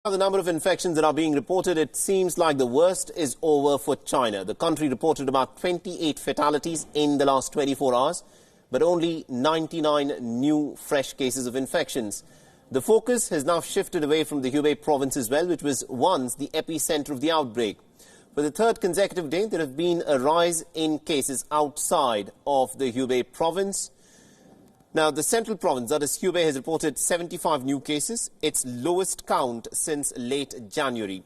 The number of infections that are being reported, it seems like the worst is over for China. The country reported about 28 fatalities in the last 24 hours, but only 99 new fresh cases of infections. The focus has now shifted away from the Hubei province as well, which was once the epicenter of the outbreak. For the third consecutive day, there have been a rise in cases outside of the Hubei province. Now, the central province, that is Hubei, has reported 75 new cases, its lowest count since late January,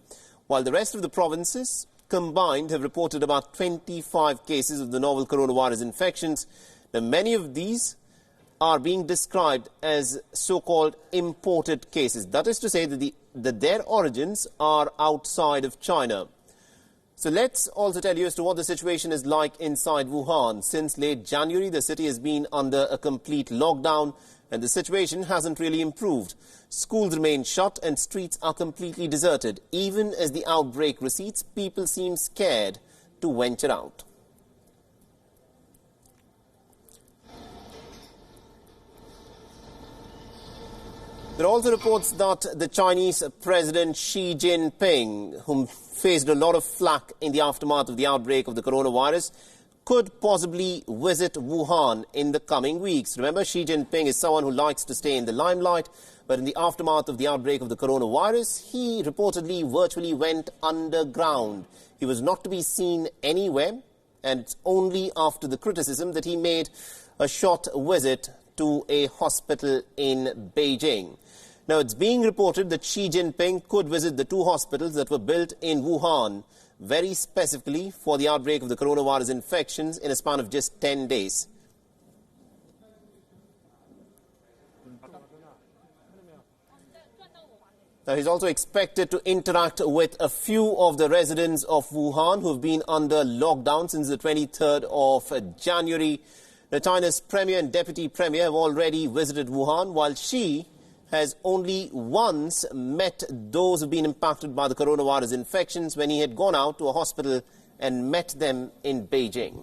while the rest of the provinces combined have reported about 25 cases of the novel coronavirus infections. Now, many of these are being described as so-called imported cases. That is to say that their origins are outside of China. So let's also tell you as to what the situation is like inside Wuhan. Since late January, the city has been under a complete lockdown and the situation hasn't really improved. Schools remain shut and streets are completely deserted. Even as the outbreak recedes, people seem scared to venture out. There are also reports that the Chinese President Xi Jinping, whom faced a lot of flack in the aftermath of the outbreak of the coronavirus, could possibly visit Wuhan in the coming weeks. Remember, Xi Jinping is someone who likes to stay in the limelight, but in the aftermath of the outbreak of the coronavirus, he reportedly virtually went underground. He was not to be seen anywhere, and it's only after the criticism that he made a short visit to a hospital in Beijing. Now, it's being reported that Xi Jinping could visit the two hospitals that were built in Wuhan, very specifically for the outbreak of the coronavirus infections in a span of just 10 days. Now, he's also expected to interact with a few of the residents of Wuhan who have been under lockdown since the 23rd of January. Now, China's Premier and Deputy Premier have already visited Wuhan, while Xi has only once met those who have been impacted by the coronavirus infections when he had gone out to a hospital and met them in Beijing.